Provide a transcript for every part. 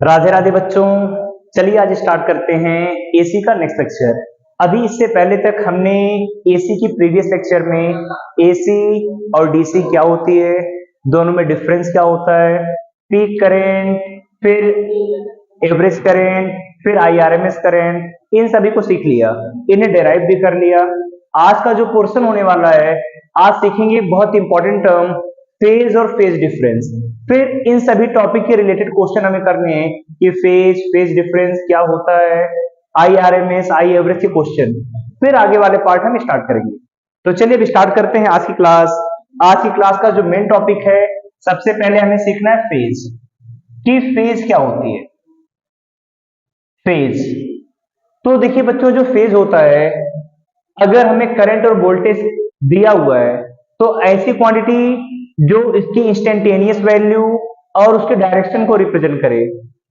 राधे राधे बच्चों। चलिए आज स्टार्ट करते हैं एसी का नेक्स्ट लेक्चर। अभी इससे पहले तक हमने एसी की प्रीवियस लेक्चर में एसी और डीसी क्या होती है, दोनों में डिफरेंस क्या होता है, पीक करंट, फिर एवरेज करंट, फिर आईआरएमएस करंट, इन सभी को सीख लिया, इन्हें डेराइव भी कर लिया। आज का जो पोर्शन होने वाला है, आज सीखेंगे बहुत इंपॉर्टेंट टर्म फेज और फेज डिफरेंस। फिर इन सभी टॉपिक के रिलेटेड क्वेश्चन हमें करने हैं कि फेज डिफरेंस क्या होता है, आई आरएमएस, आई एवरेज के क्वेश्चन। फिर आगे वाले पार्ट हम स्टार्ट करेंगे। तो चलिए अब स्टार्ट करते हैं आज की क्लास। आज की क्लास का जो मेन टॉपिक है, सबसे पहले हमें सीखना है फेज, कि फेज क्या होती है। फेज, तो देखिए बच्चों, जो फेज होता है, अगर हमें करंट और वोल्टेज दिया हुआ है तो ऐसी क्वांटिटी जो इसकी इंस्टेंटेनियस वैल्यू और उसके डायरेक्शन को रिप्रेजेंट करे,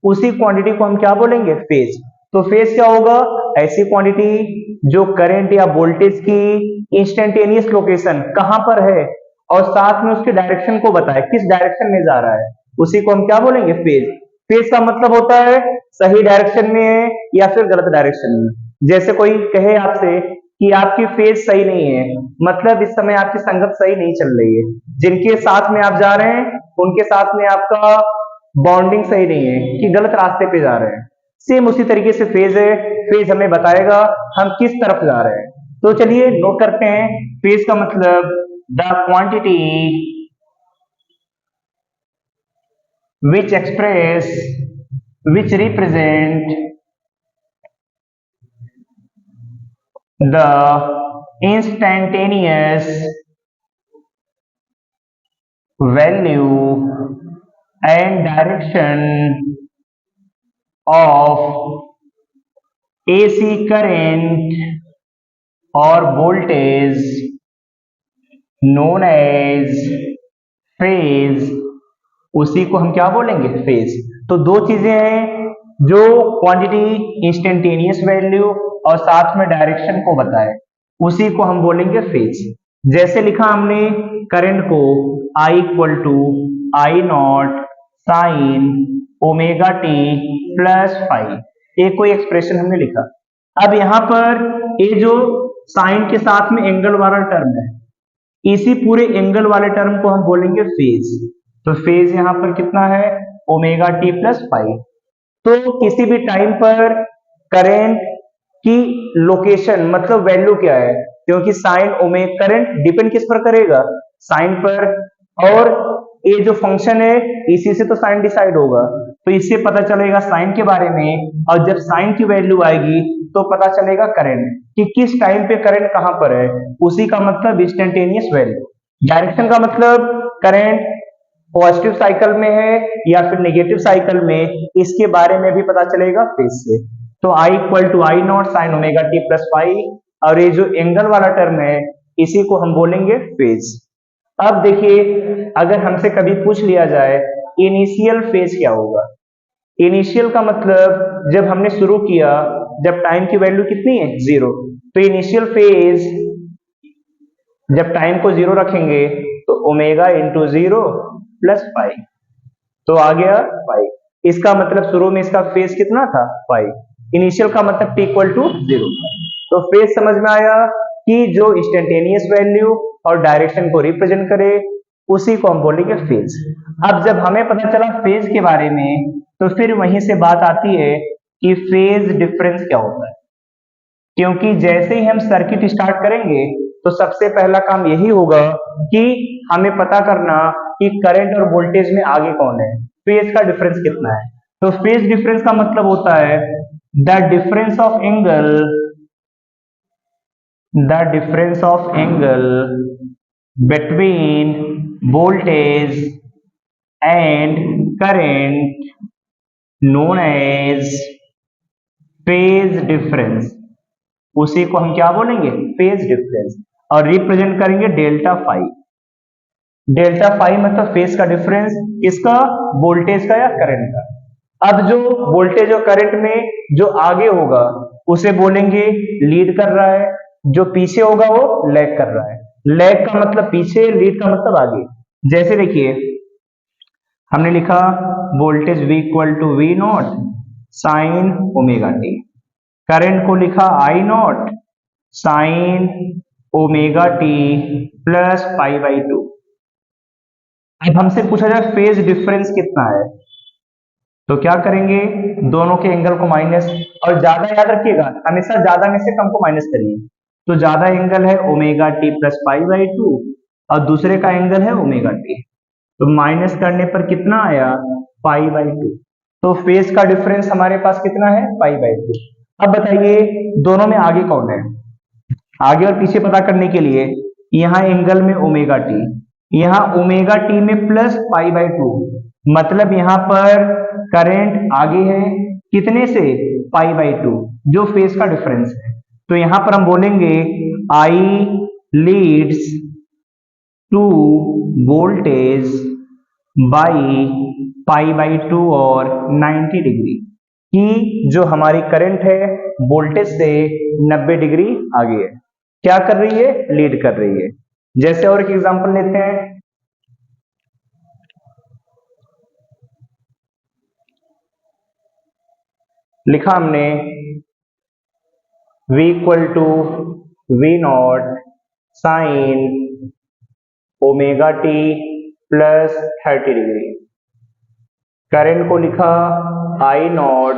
उसी क्वांटिटी को हम क्या बोलेंगे, फेज। तो फेज क्या होगा, ऐसी क्वांटिटी जो करंट या वोल्टेज की इंस्टेंटेनियस लोकेशन कहां पर है और साथ में उसके डायरेक्शन को बताए, किस डायरेक्शन में जा रहा है, उसी को हम क्या बोलेंगे, फेज। फेज का मतलब होता है सही डायरेक्शन में है या फिर गलत डायरेक्शन में। जैसे कोई कहे आपसे कि आपकी फेज सही नहीं है, मतलब इस समय आपकी संगत सही नहीं चल रही है, जिनके साथ में आप जा रहे हैं उनके साथ में आपका बॉन्डिंग सही नहीं है, कि गलत रास्ते पे जा रहे हैं। सेम उसी तरीके से फेज है, फेज हमें बताएगा हम किस तरफ जा रहे हैं। तो चलिए नोट करते हैं, फेज का मतलब the quantity which express which represent the instantaneous value and direction of AC current or voltage known as phase, उसी को हम क्या बोलेंगे, फेज। तो दो चीजें हैं, जो क्वांटिटी इंस्टेंटेनियस वैल्यू और साथ में डायरेक्शन को बताए, उसी को हम बोलेंगे फेज। जैसे लिखा हमने करंट को I equal to I naught sine omega T plus five, एक कोई एक्सप्रेशन हमने लिखा। अब यहां पर ये जो साइन के साथ में एंगल वाला टर्म है, इसी पूरे एंगल वाले टर्म को हम बोलेंगे फेज। तो फेज यहां पर कितना है, ओमेगा टी प्लस फाइव। तो किसी भी टाइम पर करंट की लोकेशन मतलब वैल्यू क्या है, क्योंकि साइन ओमेगा करंट डिपेंड किस पर करेगा, साइन पर, और ये जो फंक्शन है इसी से तो साइन डिसाइड होगा, तो इससे पता चलेगा साइन के बारे में। और जब साइन की वैल्यू आएगी तो पता चलेगा करंट, कि किस टाइम पे करंट कहां पर है, उसी का मतलब इंस्टेंटेनियस वैल्यू। डायरेक्शन का मतलब करंट पॉजिटिव साइकिल में है या फिर नेगेटिव साइकिल में, इसके बारे में भी पता चलेगा फेज से। तो I equal to I naught sine omega T plus five, और ये जो एंगल वाला टर्म है इसी को हम बोलेंगे फेज। अब देखिए, अगर हमसे कभी पूछ लिया जाए इनिशियल फेज क्या होगा, इनिशियल का मतलब जब हमने शुरू किया, जब टाइम की वैल्यू कितनी है, जीरो, तो इनिशियल फेज जब टाइम को जीरो रखेंगे तो omega into zero plus five, तो आ गया फाइव। इसका मतलब शुरू में इसका फेज कितना था, फाइव। इनिशियल का मतलब टी इक्वल टू जीरो। तो फेज समझ में आया कि जो इंस्टेंटेनियस वैल्यू और डायरेक्शन को रिप्रेजेंट करे, उसी को हम बोलेंगे फेज। अब जब हमें पता चला फेज के बारे में, तो फिर वहीं से बात आती है कि फेज डिफरेंस क्या होता है। क्योंकि जैसे ही हम सर्किट स्टार्ट करेंगे तो सबसे पहला काम यही होगा कि हमें पता करना कि करंट और वोल्टेज में आगे कौन है, फेज का डिफरेंस कितना है। तो फेज डिफरेंस का मतलब होता है the difference of angle, the difference of angle between voltage and current known as phase difference, उसी को हम क्या बोलेंगे, फेज डिफरेंस। और रिप्रेजेंट करेंगे डेल्टा फाइव। डेल्टा फाइव मतलब फेज का डिफरेंस, किसका, वोल्टेज का या करंट का। अब जो वोल्टेज और करंट में जो आगे होगा उसे बोलेंगे लीड कर रहा है, जो पीछे होगा वो लैग कर रहा है। लैग का मतलब पीछे, लीड का मतलब आगे। जैसे देखिए, हमने लिखा voltage V equal to V naught sine omega T, current को लिखा I naught sine omega T plus pi by 2। अब हमसे पूछा जाए फेज डिफरेंस कितना है, तो क्या करेंगे, दोनों के एंगल को माइनस, और ज्यादा याद रखिएगा हमेशा ज्यादा में से कम को माइनस करिए। तो ज्यादा एंगल है omega T plus pi by 2 और दूसरे का एंगल है ओमेगा टी, तो माइनस करने पर कितना आया, पाई बाई 2। तो फेज का डिफरेंस हमारे पास कितना है, पाई बाई 2। अब बताइए दोनों में आगे कौन है, आगे और पीछे पता करने के लिए यहाँ एंगल में ओमेगा टी, यहाँ ओमेगा टी में प्लस पाई बाई 2, मतलब यहाँ पर करंट आगे है कितने से, पाई बाई 2, जो फेज का डिफरेंस है। तो यहाँ पर हम बोलेंगे I leads to voltage by pi by 2 और 90 डिग्री, कि जो हमारी करंट है वोल्टेज से 90 डिग्री आगे है, क्या कर रही है, लीड कर रही है। जैसे और एक एग्जांपल लेते हैं, लिखा हमने V equal to V naught sine omega T plus 30 degree, current को लिखा I naught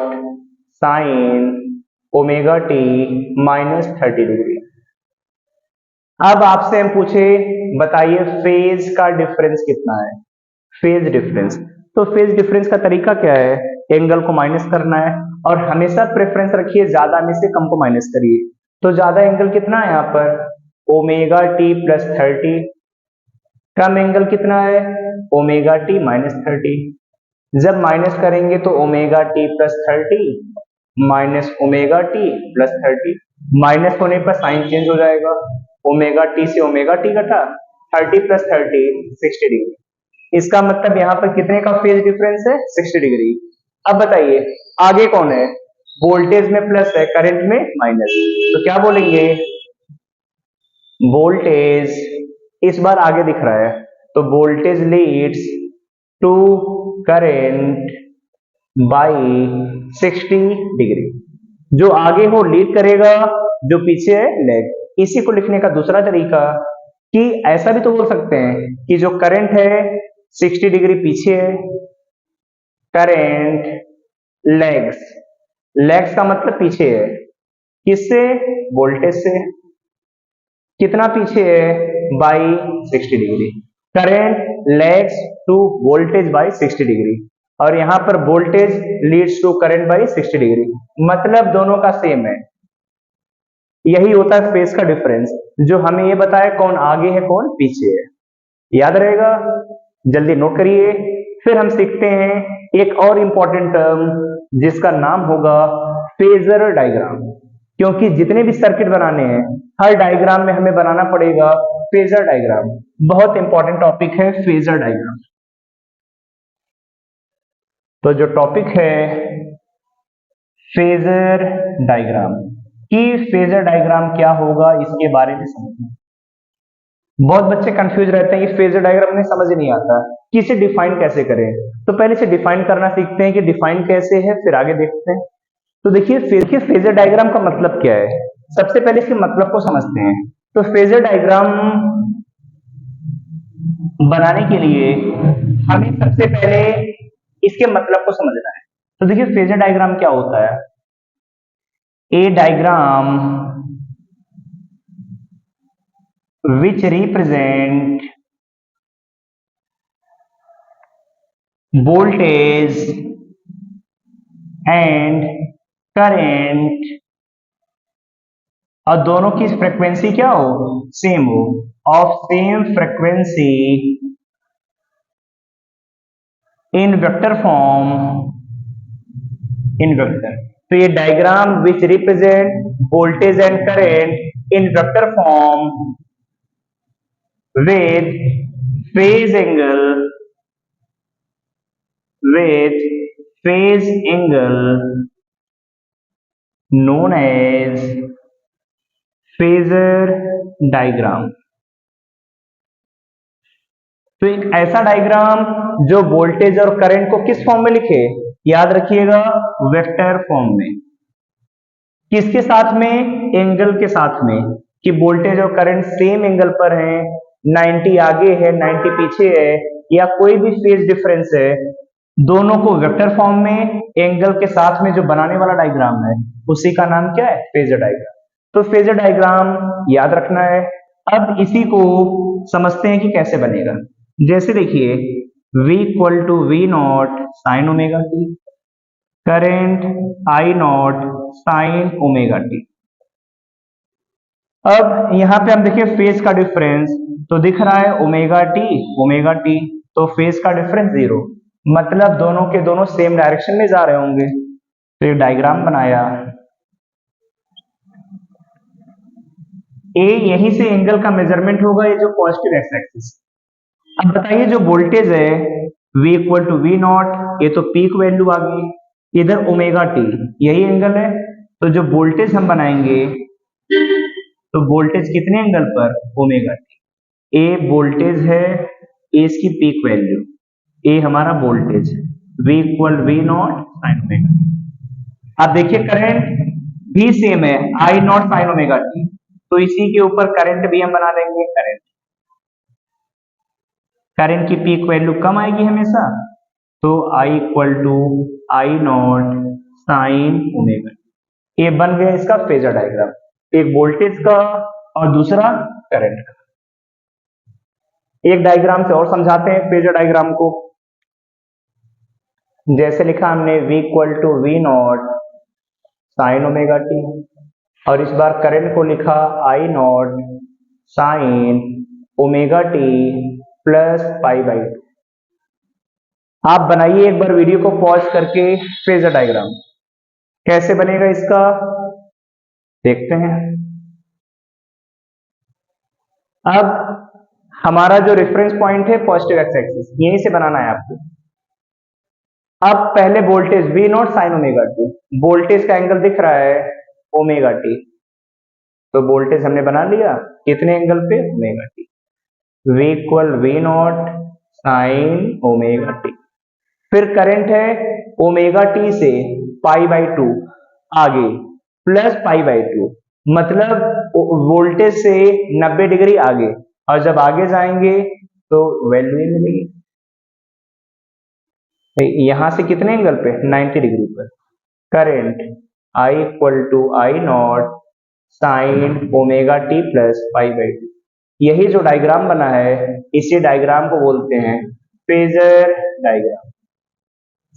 sine omega T minus 30 degree. अब आपसे हम पूछे बताइए फेज का डिफरेंस कितना है, फेज डिफरेंस। तो फेज डिफरेंस का तरीका क्या है, एंगल को माइनस करना है और हमेशा प्रेफरेंस रखिए ज्यादा में से कम को माइनस करिए। तो ज्यादा एंगल कितना है यहाँ पर, ओमेगा टी प्लस 30, कम एंगल कितना है, ओमेगा टी माइनस 30। जब माइनस करेंगे तो omega T plus 30 minus omega T plus 30, minus होने पर साइन चेंज हो जाएगा, ओमेगा टी से ओमेगा टी घटा, 30 प्लस 30 60 डिग्री। इसका मतलब यहाँ पर कितने का फेज डिफरेंस है, 60 डिग्री। अब बताइए आगे कौन है, वोल्टेज में प्लस है करंट में माइनस, तो क्या बोलेंगे, वोल्टेज इस बार आगे दिख रहा है, तो voltage leads to current by 60 degree, जो आगे हो लीड करेगा, जो पीछे है लैग। इसी को लिखने का दूसरा तरीका कि ऐसा भी तो बोल सकते हैं कि जो करंट है 60 डिग्री पीछे है, करंट लैग्स, लैग्स का मतलब पीछे है, किससे, वोल्टेज से, कितना पीछे है, by 60 degree, current lags to voltage by 60 degree, और यहां पर voltage leads to current by 60 degree, मतलब दोनों का सेम है। यही होता है फेज का डिफरेंस, जो हमें ये बताए कौन आगे है कौन पीछे है। याद रहेगा, जल्दी नोट करिए। फिर हम सीखते हैं एक और इंपॉर्टेंट टर्म जिसका नाम होगा फेजर डायग्राम, क्योंकि जितने भी सर्किट बनाने हैं हर डायग्राम में हमें बनाना पड़ेगा फेजर डायग्राम। बहुत इंपॉर्टेंट टॉपिक है फेजर डायग्राम। तो जो टॉपिक है फेजर डायग्राम, कि फेजर डायग्राम क्या होगा इसके बारे में समझना। बहुत बच्चे कंफ्यूज रहते हैं कि फेजर डायग्राम में समझ नहीं आता कि इसे डिफाइन कैसे करें। तो पहले इसे डिफाइन करना सीखते हैं कि डिफाइन कैसे है, फिर आगे देखते हैं। तो देखिए फेजर डायग्राम का मतलब क्या है, सबसे पहले इसके मतलब को समझते हैं। तो फेजर डायग्राम बनाने के लिए हमें सबसे पहले इसके मतलब को समझना है। तो देखिए फेजर डायग्राम क्या होता है, ए diagram which represent voltage and current, और दोनों की फ्रीक्वेंसी क्या हो, सेम हो, of same frequency in vector form, in vector. तो ये diagram which represent voltage and current in vector form with phase angle, with phase angle known as phasor diagram। तो एक ऐसा डायग्राम जो वोल्टेज और करंट को किस फॉर्म में लिखे, याद रखिएगा वेक्टर फॉर्म में। किसके साथ में, एंगल के साथ में, कि वोल्टेज और करंट सेम एंगल पर हैं, 90 आगे है 90 पीछे है, या कोई भी फेज डिफरेंस है, दोनों को वेक्टर फॉर्म में एंगल के साथ में जो बनाने वाला डायग्राम है उसी का नाम क्या है, फेजर डायग्राम। तो फेजर डायग्राम याद रखना है। अब इसी को समझते हैं कि कैसे बनेगा। जैसे देखिए V equal to V naught sine omega T, current I naught sine omega T. अब यहां पे हम देखिए फेज का डिफरेंस तो दिख रहा है ओमेगा टी, तो फेज का डिफरेंस 0, मतलब दोनों के दोनों सेम डायरेक्शन में जा रहे होंगे। तो एक डायग्राम बनाया, ए यहीं से एंगल का मेजरमेंट होगा, ये जो पॉजिटिव एक्स एक्सिस। अब बताइए जो वोल्टेज है V equal to V naught, ये तो पीक वैल्यू आ गई, इधर ओमेगा टी यही एंगल है, तो जो वोल्टेज हम बनाएंगे तो वोल्टेज कितने एंगल पर, ओमेगा टी। ए वोल्टेज है, ए इसकी पीक वैल्यू, ए हमारा voltage, V equal V naught sine omega. अब देखिए करंट भी सेम है, I naught sine omega T, तो इसी के ऊपर करंट भी हम बना देंगे। करंट की पीक वैल्यू कम आएगी हमेशा, तो I equal to I naught sine omega. ये बन गया इसका फेजर डायग्राम, एक वोल्टेज का और दूसरा करंट का। एक डायग्राम से और समझाते हैं फेजर डायग्राम को। जैसे लिखा हमने V equal to V naught sine omega T, और इस बार करंट को लिखा I naught sine omega T plus pi by 2। आप बनाइए एक बार वीडियो को पॉज करके फेजर डायग्राम, कैसे बनेगा इसका देखते हैं। अब हमारा जो रेफरेंस पॉइंट है पॉजिटिव एक्स एक्सिस, यहीं से बनाना है आपको। अब पहले voltage V naught sine omega T, voltage का एंगल दिख रहा है ओमेगा टी, तो वोल्टेज हमने बना लिया कितने एंगल पे, omega T. V equal V naught sine omega T. फिर करंट है ओमेगा टी से पाई बाई 2 आगे प्लस पाई बाई 2, मतलब वोल्टेज से 90 डिग्री आगे, और जब आगे जाएंगे तो वैल्यू ही मिलेगी। यहां से कितने एंगल पे, 90 डिग्री पर। Current I equal to I naught sine omega T plus pi by 2। यही जो डायग्राम बना है इसी डायग्राम को बोलते हैं फेजर डायग्राम।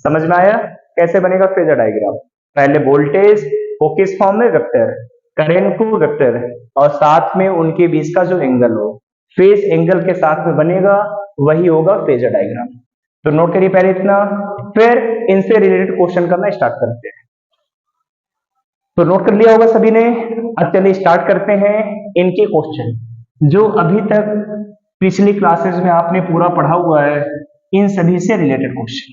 समझ में आया कैसे बनेगा फेजर डायग्राम। पहले वोल्टेज वो किस फॉर्म में, वेक्टर, करंट को वेक्टर, और साथ में उनके बीच का जो एंगल हो फेज एंगल के साथ में बनेगा, वही होगा फेजर डायग्राम। तो नोट करिए पहले इतना, फिर इनसे रिलेटेड क्वेश्चन करना स्टार्ट करते हैं। तो नोट कर लिया होगा सभी ने। अब चलिए स्टार्ट करते हैं इनके क्वेश्चन जो अभी तक पिछली क्लासेस में आपने पूरा पढ़ा हुआ है, इन सभी से रिलेटेड क्वेश्चन।